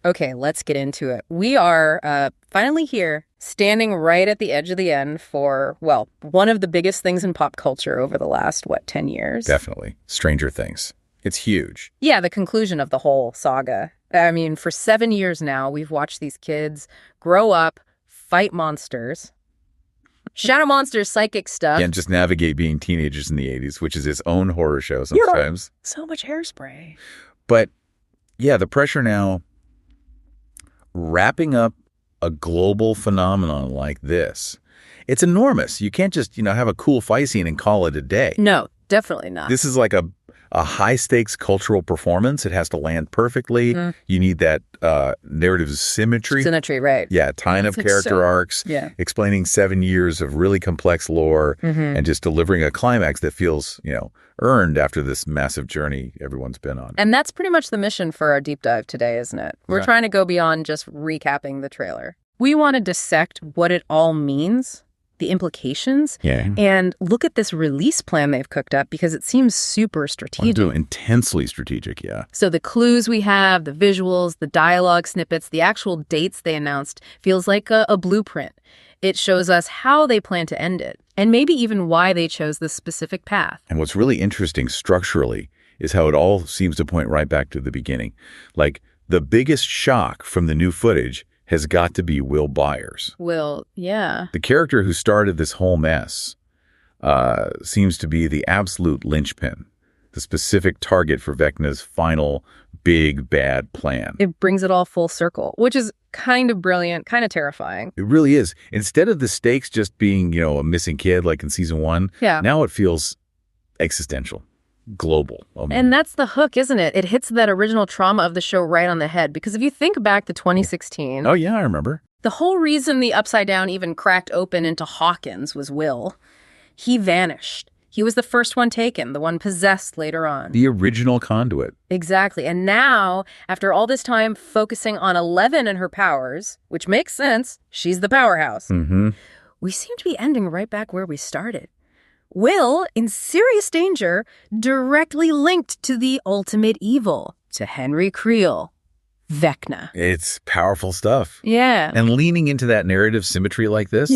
Okay, let's get into it. We are finally here, standing right at the edge of the end for, well, one of the biggest things in pop culture over the last, 10 years? Definitely. Stranger Things. It's huge. Yeah, the conclusion of the whole saga. I mean, for 7 years now, we've watched these kids grow up, fight monsters, shadow monsters, psychic stuff. And just navigate being teenagers in the 80s, which is its own horror show sometimes. Yeah. So much hairspray. But, yeah, the pressure now, wrapping up a global phenomenon like this, it's enormous. You can't just, have a cool fight scene and call it a day. No, definitely not. This is like a high-stakes cultural performance. It has to land perfectly. You need that narrative symmetry. Symmetry, right. Yeah, tying up character arcs, explaining 7 years of really complex lore, and just delivering a climax that feels, earned after this massive journey everyone's been on. And that's pretty much the mission for our deep dive today, isn't it? We're trying to go beyond just recapping the trailer. We want to dissect what it all means, the implications, and look at this release plan they've cooked up because it seems super strategic. Intensely strategic, yeah. So the clues we have, the visuals, the dialogue snippets, the actual dates they announced feels like a blueprint. It shows us how they plan to end it, and maybe even why they chose this specific path. And what's really interesting structurally is how it all seems to point right back to the beginning. Like, the biggest shock from the new footage has got to be Will Byers. Will, yeah. The character who started this whole mess seems to be the absolute linchpin, the specific target for Vecna's final big bad plan. It brings it all full circle, which is kind of brilliant, kind of terrifying. It really is. Instead of the stakes just being, a missing kid like in season 1, now it feels existential. Global. And that's the hook, isn't it? It hits that original trauma of the show right on the head. Because if you think back to 2016... Oh, yeah, I remember. The whole reason the Upside Down even cracked open into Hawkins was Will. He vanished. He was the first one taken, the one possessed later on. The original conduit. Exactly. And now, after all this time focusing on 11 and her powers, which makes sense, she's the powerhouse, we seem to be ending right back where we started. Will, in serious danger, directly linked to the ultimate evil, to Henry Creel, Vecna. It's powerful stuff. Yeah. And leaning into that narrative symmetry like this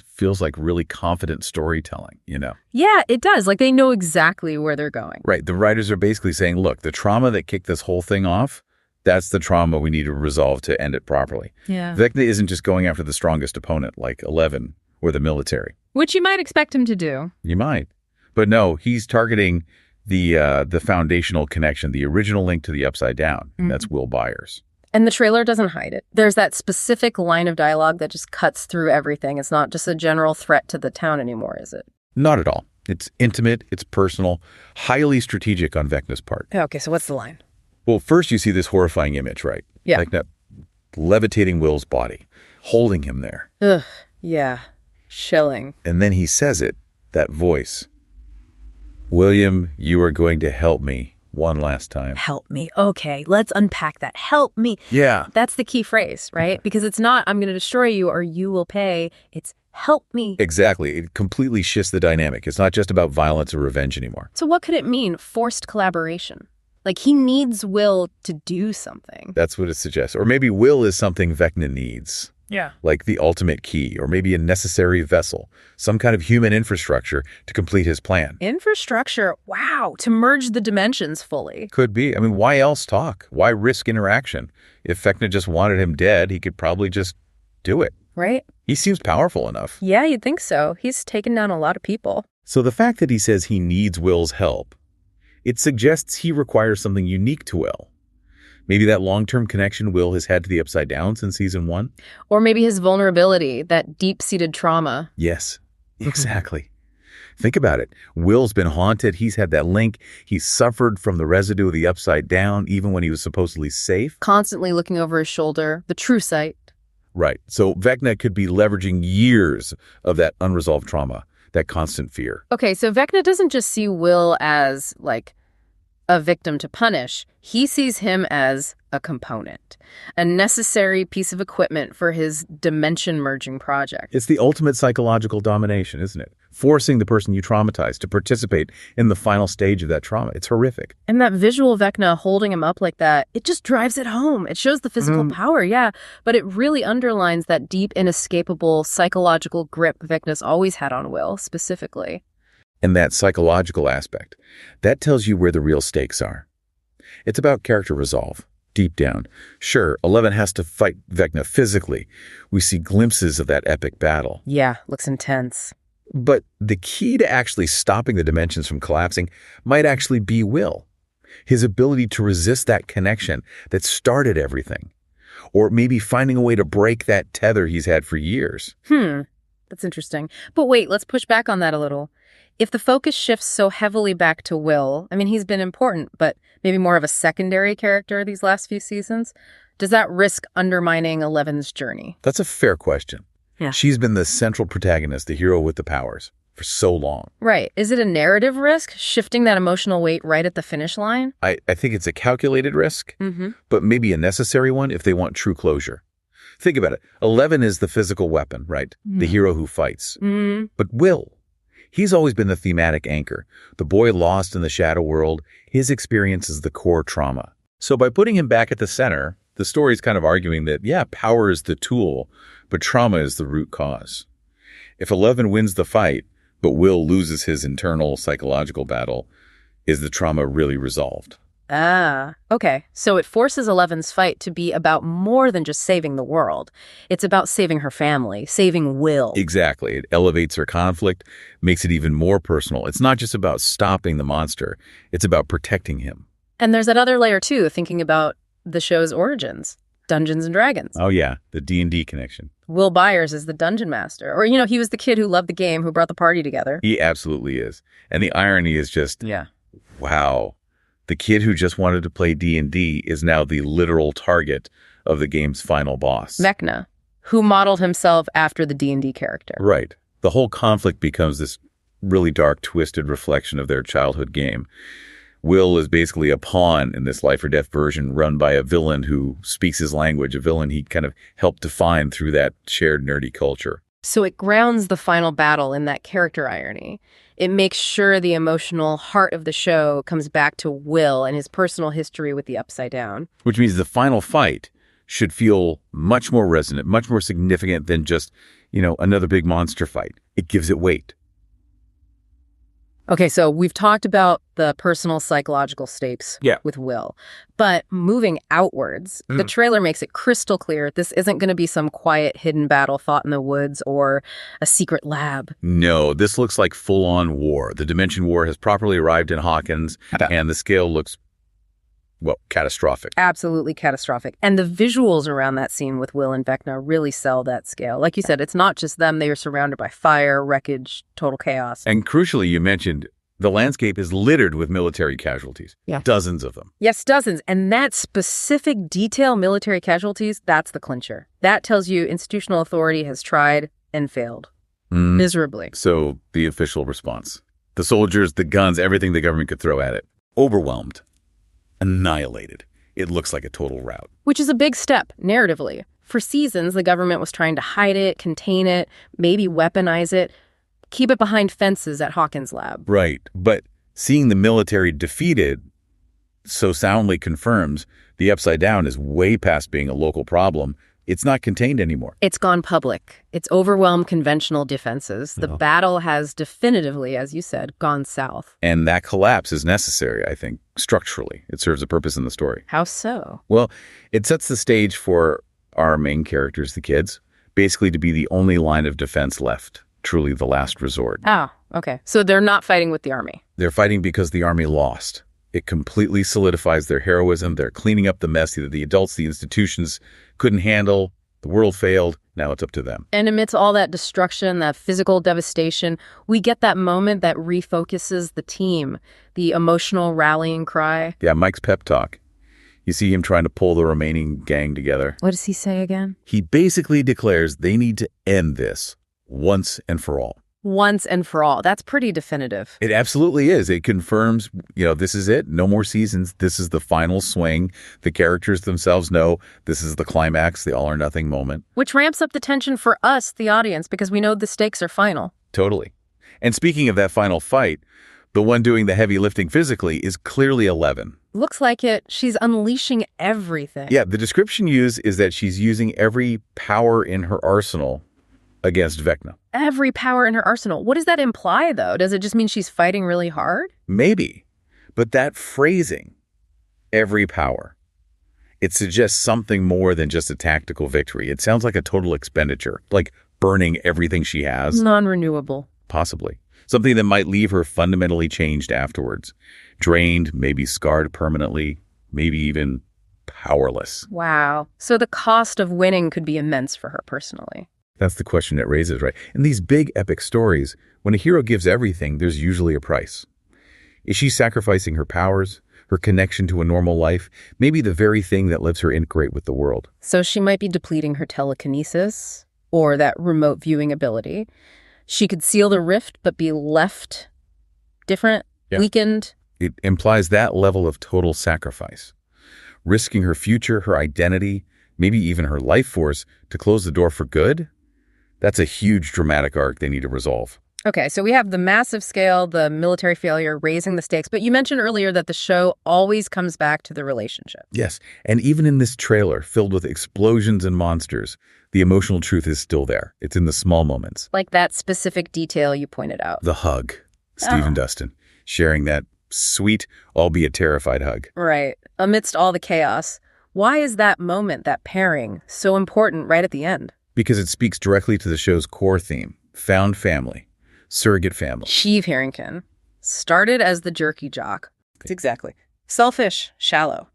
feels like really confident storytelling, Yeah, it does. Like they know exactly where they're going. Right. The writers are basically saying, look, the trauma that kicked this whole thing off, that's the trauma we need to resolve to end it properly. Yeah. Vecna isn't just going after the strongest opponent like 11 or the military. Which you might expect him to do. You might. But no, he's targeting the foundational connection, the original link to the Upside Down. And that's Will Byers. And the trailer doesn't hide it. There's that specific line of dialogue that just cuts through everything. It's not just a general threat to the town anymore, is it? Not at all. It's intimate, it's personal, highly strategic on Vecna's part. Okay, so what's the line? Well, first you see this horrifying image, right? Yeah. Vecna levitating Will's body, holding him there. Ugh, yeah. Chilling. And then he says it, that voice. William, you are going to help me one last time. Help me. Okay, let's unpack that. Help me. Yeah. That's the key phrase, right? Because it's not, I'm going to destroy you or you will pay. It's help me. Exactly. It completely shifts the dynamic. It's not just about violence or revenge anymore. So what could it mean? Forced collaboration. Like he needs Will to do something. That's what it suggests. Or maybe Will is something Vecna needs. Yeah. Like the ultimate key, or maybe a necessary vessel, some kind of human infrastructure to complete his plan. Infrastructure? Wow. To merge the dimensions fully. Could be. I mean, why else talk? Why risk interaction? If Vecna just wanted him dead, he could probably just do it. Right? He seems powerful enough. Yeah, you'd think so. He's taken down a lot of people. So the fact that he says he needs Will's help, it suggests he requires something unique to Will. Maybe that long-term connection Will has had to the Upside Down since season 1. Or maybe his vulnerability, that deep-seated trauma. Yes, exactly. Think about it. Will's been haunted. He's had that link. He's suffered from the residue of the Upside Down, even when he was supposedly safe. Constantly looking over his shoulder, the true sight. Right. So Vecna could be leveraging years of that unresolved trauma, that constant fear. Okay, so Vecna doesn't just see Will as, like, a victim to punish. He sees him as a component, a necessary piece of equipment for his dimension-merging project. It's the ultimate psychological domination, isn't it? forcing the person you traumatized to participate in the final stage of that trauma. It's horrific. And that visual Vecna holding him up like that, it just drives it home. It shows the physical power, yeah, but it really underlines that deep, inescapable psychological grip Vecna's always had on Will, specifically. And that psychological aspect, that tells you where the real stakes are. It's about character resolve, deep down. Sure, 11 has to fight Vecna physically. We see glimpses of that epic battle. Yeah, looks intense. But the key to actually stopping the dimensions from collapsing might actually be Will. His ability to resist that connection that started everything. Or maybe finding a way to break that tether he's had for years. That's interesting. But wait, let's push back on that a little. If the focus shifts so heavily back to Will, I mean, he's been important, but maybe more of a secondary character these last few seasons, does that risk undermining 11's journey? That's a fair question. Yeah. She's been the central protagonist, the hero with the powers, for so long. Right. Is it a narrative risk, shifting that emotional weight right at the finish line? I think it's a calculated risk, but maybe a necessary one if they want true closure. Think about it. 11 is the physical weapon, right? The hero who fights. But Will, he's always been the thematic anchor. The boy lost in the shadow world, his experience is the core trauma. So by putting him back at the center, the story's kind of arguing that, yeah, power is the tool, but trauma is the root cause. If 11 wins the fight, but Will loses his internal psychological battle, is the trauma really resolved? Ah, okay. So it forces 11's fight to be about more than just saving the world. It's about saving her family, saving Will. Exactly. It elevates her conflict, makes it even more personal. It's not just about stopping the monster. It's about protecting him. And there's that other layer, too, thinking about the show's origins. Dungeons and Dragons. Oh, yeah. The D&D connection. Will Byers is the dungeon master. Or, you know, he was the kid who loved the game, who brought the party together. He absolutely is. And the irony is just, wow. The kid who just wanted to play D&D is now the literal target of the game's final boss. Vecna, who modeled himself after the D&D character. Right. The whole conflict becomes this really dark, twisted reflection of their childhood game. Will is basically a pawn in this life or death version run by a villain who speaks his language, a villain he kind of helped define through that shared nerdy culture. So it grounds the final battle in that character irony. It makes sure the emotional heart of the show comes back to Will and his personal history with the Upside Down. Which means the final fight should feel much more resonant, much more significant than just, another big monster fight. It gives it weight. Okay, so we've talked about the personal psychological stakes with Will, but moving outwards, the trailer makes it crystal clear this isn't going to be some quiet hidden battle fought in the woods or a secret lab. No, this looks like full-on war. The Dimension War has properly arrived in Hawkins, and the scale looks, catastrophic. Absolutely catastrophic. And the visuals around that scene with Will and Vecna really sell that scale. Like you said, it's not just them. They are surrounded by fire, wreckage, total chaos. And crucially, you mentioned the landscape is littered with military casualties. Yeah. Dozens of them. Yes, dozens. And that specific detail, military casualties, that's the clincher. That tells you institutional authority has tried and failed. Miserably. So the official response. The soldiers, the guns, everything the government could throw at it. Overwhelmed. Annihilated. It looks like a total rout. Which is a big step, narratively. For seasons, the government was trying to hide it, contain it, maybe weaponize it, keep it behind fences at Hawkins' lab. Right. But seeing the military defeated so soundly confirms the Upside Down is way past being a local problem. It's not contained anymore. It's gone public. It's overwhelmed conventional defenses. The battle has definitively, as you said, gone south. And that collapse is necessary, I think, structurally. It serves a purpose in the story. How so? Well, it sets the stage for our main characters, the kids, basically to be the only line of defense left, truly the last resort. Oh, okay. So they're not fighting with the army. They're fighting because the army lost. It completely solidifies their heroism. They're cleaning up the mess that the adults, the institutions couldn't handle. The world failed. Now it's up to them. And amidst all that destruction, that physical devastation, we get that moment that refocuses the team, the emotional rallying cry. Yeah, Mike's pep talk. You see him trying to pull the remaining gang together. What does he say again? He basically declares they need to end this once and for all. Once and for all. That's pretty definitive. It absolutely is. It confirms, this is it. No more seasons. This is the final swing. The characters themselves know this is the climax, the all or nothing moment. Which ramps up the tension for us, the audience, because we know the stakes are final. Totally. And speaking of that final fight, the one doing the heavy lifting physically is clearly 11. Looks like it. She's unleashing everything. Yeah, the description used is that she's using every power in her arsenal against Vecna. Every power in her arsenal. What does that imply, though? Does it just mean she's fighting really hard? Maybe. But that phrasing, every power, it suggests something more than just a tactical victory. It sounds like a total expenditure, like burning everything she has. Non-renewable. Possibly. Something that might leave her fundamentally changed afterwards. Drained, maybe scarred permanently, maybe even powerless. Wow. So the cost of winning could be immense for her personally. That's the question it raises, right? In these big epic stories, when a hero gives everything, there's usually a price. Is she sacrificing her powers, her connection to a normal life, maybe the very thing that lets her integrate with the world? So she might be depleting her telekinesis or that remote viewing ability. She could seal the rift but be left different, weakened. It implies that level of total sacrifice. Risking her future, her identity, maybe even her life force to close the door for good? That's a huge dramatic arc they need to resolve. Okay, so we have the massive scale, the military failure, raising the stakes. But you mentioned earlier that the show always comes back to the relationship. Yes, and even in this trailer filled with explosions and monsters, the emotional truth is still there. It's in the small moments. Like that specific detail you pointed out. The hug. Steve and Dustin sharing that sweet, albeit terrified hug. Right. Amidst all the chaos, why is that moment, that pairing, so important right at the end? Because it speaks directly to the show's core theme, found family. Surrogate family. Steve Harrington started as the jerky jock. Exactly. Selfish, shallow.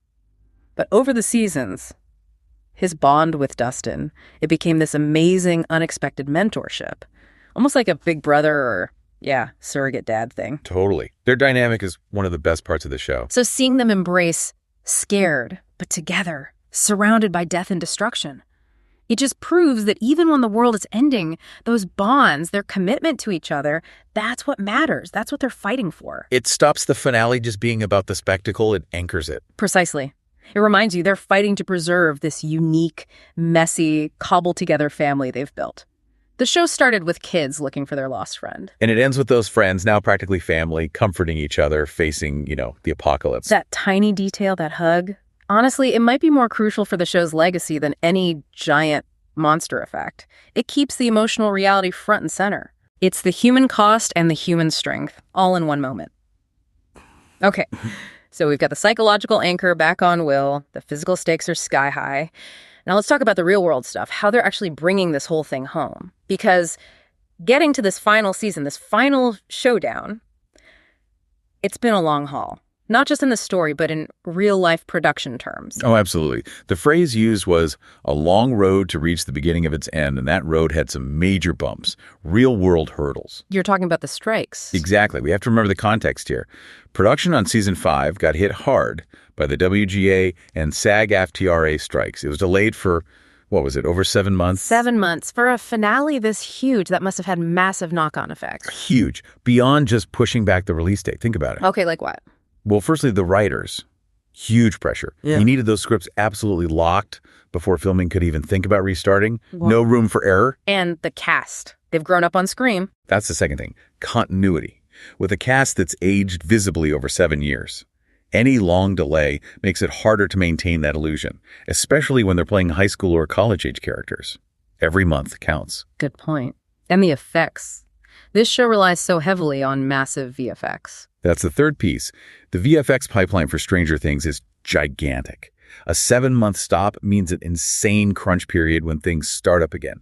But over the seasons, his bond with Dustin, it became this amazing, unexpected mentorship. Almost like a big brother or, surrogate dad thing. Totally. Their dynamic is one of the best parts of the show. So seeing them embrace, scared, but together, surrounded by death and destruction. It just proves that even when the world is ending, those bonds, their commitment to each other, that's what matters. That's what they're fighting for. It stops the finale just being about the spectacle. It anchors it. Precisely. It reminds you they're fighting to preserve this unique, messy, cobbled-together family they've built. The show started with kids looking for their lost friend. And it ends with those friends, now practically family, comforting each other, facing, the apocalypse. That tiny detail, that hug. Honestly, it might be more crucial for the show's legacy than any giant monster effect. It keeps the emotional reality front and center. It's the human cost and the human strength, all in one moment. Okay, so we've got the psychological anchor back on Will. The physical stakes are sky high. Now let's talk about the real world stuff, how they're actually bringing this whole thing home. Because getting to this final season, this final showdown, it's been a long haul. Not just in the story, but in real-life production terms. Oh, absolutely. The phrase used was a long road to reach the beginning of its end, and that road had some major bumps, real-world hurdles. You're talking about the strikes. Exactly. We have to remember the context here. Production on Season 5 got hit hard by the WGA and SAG-AFTRA strikes. It was delayed for, over 7 months? 7 months. For a finale this huge, that must have had massive knock-on effects. Huge. Beyond just pushing back the release date. Think about it. Okay, like what? Well, firstly, the writers, huge pressure. Yeah. You needed those scripts absolutely locked before filming could even think about restarting. Wow. No room for error. And the cast. They've grown up on Scream. That's the second thing. Continuity. With a cast that's aged visibly over 7 years. Any long delay makes it harder to maintain that illusion, especially when they're playing high school or college-age characters. Every month counts. Good point. And the effects. This show relies so heavily on massive VFX. That's the third piece. The VFX pipeline for Stranger Things is gigantic. A 7-month stop means an insane crunch period when things start up again.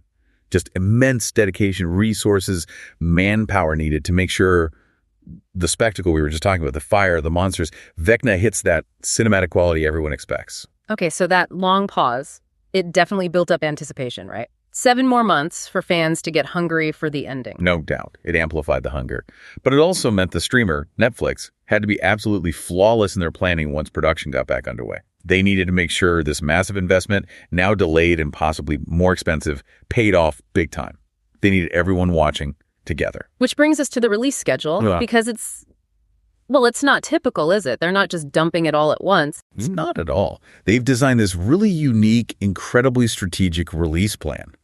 Just immense dedication, resources, manpower needed to make sure the spectacle we were just talking about, the fire, the monsters, Vecna hits that cinematic quality everyone expects. Okay, so that long pause, it definitely built up anticipation, right? 7 more months for fans to get hungry for the ending. No doubt. It amplified the hunger. But it also meant the streamer, Netflix, had to be absolutely flawless in their planning once production got back underway. They needed to make sure this massive investment, now delayed and possibly more expensive, paid off big time. They needed everyone watching together. Which brings us to the release schedule, because it's not typical, is it? They're not just dumping it all at once. Not at all. They've designed this really unique, incredibly strategic release plan.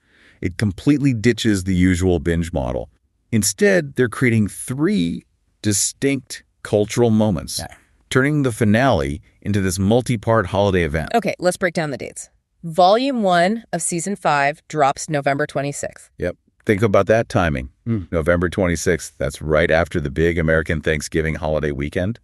It completely ditches the usual binge model. Instead, they're creating 3 distinct cultural moments, turning the finale into this multi-part holiday event. Okay, let's break down the dates. Volume 1 of Season 5 drops November 26th. Yep. Think about that timing. November 26th, that's right after the big American Thanksgiving holiday weekend.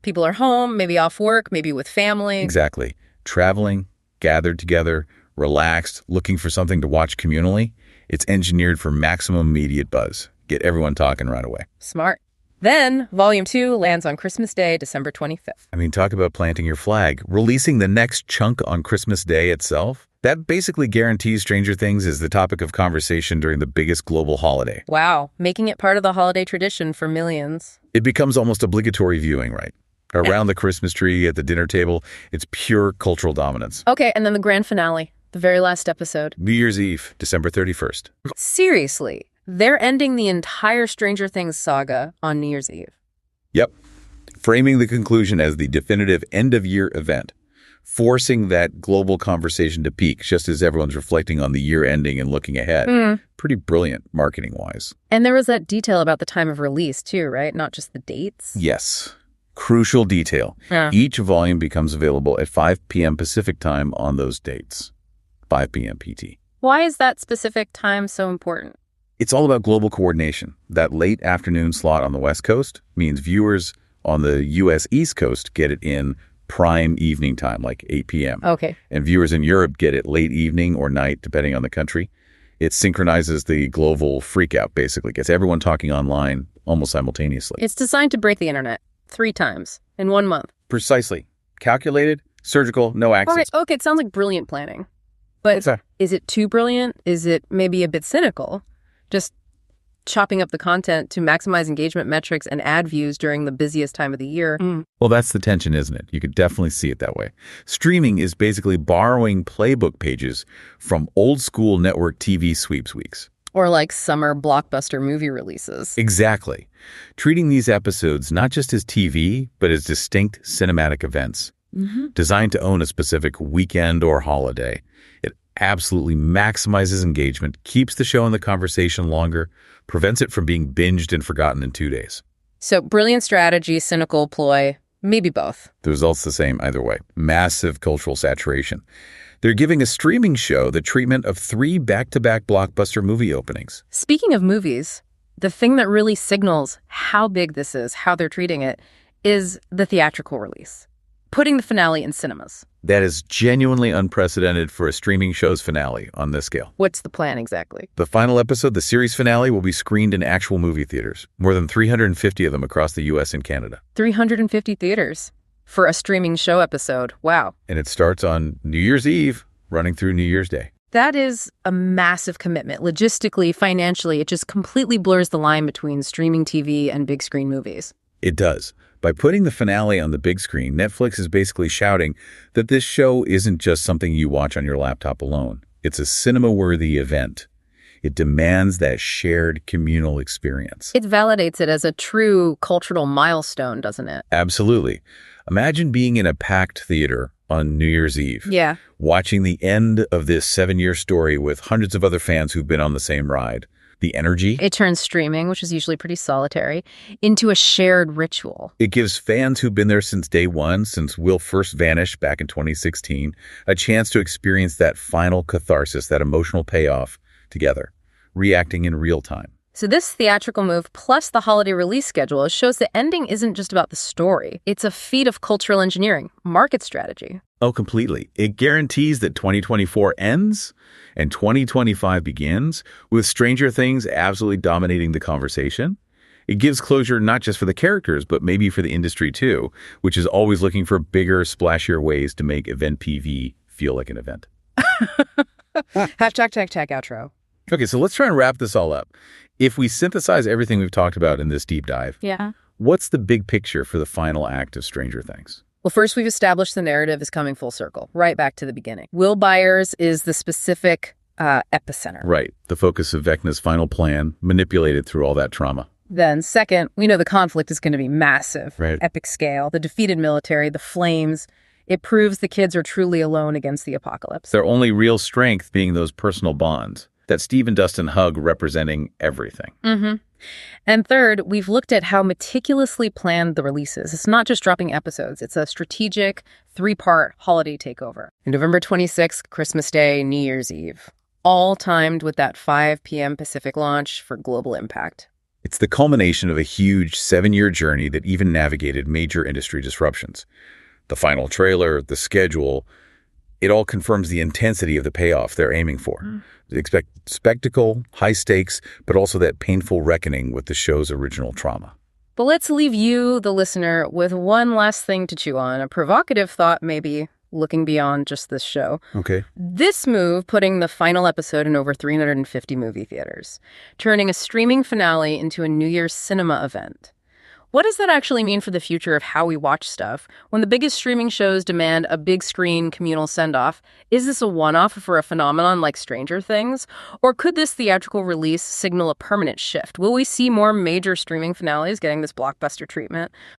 People are home, maybe off work, maybe with family. Exactly. Traveling, gathered together, relaxed, looking for something to watch communally. It's engineered for maximum immediate buzz. Get everyone talking right away. Smart. Then, Volume 2 lands on Christmas Day, December 25th. I mean, talk about planting your flag. Releasing the next chunk on Christmas Day itself, that basically guarantees Stranger Things is the topic of conversation during the biggest global holiday. Wow, making it part of the holiday tradition for millions. It becomes almost obligatory viewing, right? Around the Christmas tree, at the dinner table, it's pure cultural dominance. Okay, and then the grand finale, the very last episode. New Year's Eve, December 31st. Seriously, they're ending the entire Stranger Things saga on New Year's Eve. Yep. Framing the conclusion as the definitive end-of-year event, forcing that global conversation to peak just as everyone's reflecting on the year ending and looking ahead. Pretty brilliant marketing-wise. And there was that detail about the time of release too, right? Not just the dates? Yes. Crucial detail. Each volume becomes available at 5 p.m. Pacific time on those dates. 5 p.m. PT. Why is that specific time so important? It's all about global coordination. That late afternoon slot on the West Coast means viewers on the U.S. East Coast get it in prime evening time, like 8 p.m. Okay. And viewers in Europe get it late evening or night, depending on the country. It synchronizes the global freakout, basically. Gets everyone talking online almost simultaneously. It's designed to break the internet 3 times in 1 month. Precisely. Calculated, surgical, no accidents. Okay, it sounds like brilliant planning. But is it too brilliant? Is it maybe a bit cynical? Just chopping up the content to maximize engagement metrics and ad views during the busiest time of the year. Well, that's the tension, isn't it? You could definitely see it that way. Streaming is basically borrowing playbook pages from old school network TV sweeps weeks. Or like summer blockbuster movie releases. Exactly. Treating these episodes not just as TV, but as distinct cinematic events. Designed to own a specific weekend or holiday. It absolutely maximizes engagement, keeps the show in the conversation longer, prevents it from being binged and forgotten in 2 days. So brilliant strategy, cynical ploy, maybe both. The result's the same either way. Massive cultural saturation. They're giving a streaming show the treatment of 3 back-to-back blockbuster movie openings. Speaking of movies, the thing that really signals how big this is, how they're treating it, is the theatrical release. Putting the finale in cinemas. That is genuinely unprecedented for a streaming show's finale on this scale. What's the plan exactly? The final episode, the series finale, will be screened in actual movie theaters. More than 350 of them across the U.S. and Canada. 350 theaters for a streaming show episode. Wow. And it starts on New Year's Eve, running through New Year's Day. That is a massive commitment. Logistically, financially, it just completely blurs the line between streaming TV and big screen movies. It does. By putting the finale on the big screen, Netflix is basically shouting that this show isn't just something you watch on your laptop alone. It's a cinema-worthy event. It demands that shared communal experience. It validates it as a true cultural milestone, doesn't it? Absolutely. Imagine being in a packed theater on New Year's Eve. Yeah. Watching the end of this 7-year story with hundreds of other fans who've been on the same ride. The energy. It turns streaming, which is usually pretty solitary, into a shared ritual. It gives fans who've been there since day one, since Will first vanished back in 2016, a chance to experience that final catharsis, that emotional payoff together, reacting in real time. So this theatrical move, plus the holiday release schedule, shows the ending isn't just about the story. It's a feat of cultural engineering, market strategy. Oh, completely. It guarantees that 2024 ends and 2025 begins with Stranger Things absolutely dominating the conversation. It gives closure not just for the characters, but maybe for the industry too, which is always looking for bigger, splashier ways to make event PV feel like an event. Hashtag outro. Okay, so let's try and wrap this all up. If we synthesize everything we've talked about in this deep dive, what's the big picture for the final act of Stranger Things? Well, first, we've established the narrative is coming full circle, right back to the beginning. Will Byers is the specific epicenter. Right. The focus of Vecna's final plan, manipulated through all that trauma. Then, second, we know the conflict is going to be massive. Right. Epic scale, the defeated military, the flames. It proves the kids are truly alone against the apocalypse. Their only real strength being those personal bonds. That Steve and Dustin hug representing everything. And third, we've looked at how meticulously planned the release is. It's not just dropping episodes. It's a strategic 3-part holiday takeover. November 26th, Christmas Day, New Year's Eve. All timed with that 5 p.m. Pacific launch for global impact. It's the culmination of a huge 7-year journey that even navigated major industry disruptions. The final trailer, the schedule, it all confirms the intensity of the payoff they're aiming for. Expect spectacle, high stakes, but also that painful reckoning with the show's original trauma. But let's leave you, the listener, with one last thing to chew on, a provocative thought maybe, looking beyond just this show. Okay. This move, putting the final episode in over 350 movie theaters, turning a streaming finale into a New Year's cinema event. What does that actually mean for the future of how we watch stuff? When the biggest streaming shows demand a big screen communal send-off, is this a one-off for a phenomenon like Stranger Things? Or could this theatrical release signal a permanent shift? Will we see more major streaming finales getting this blockbuster treatment?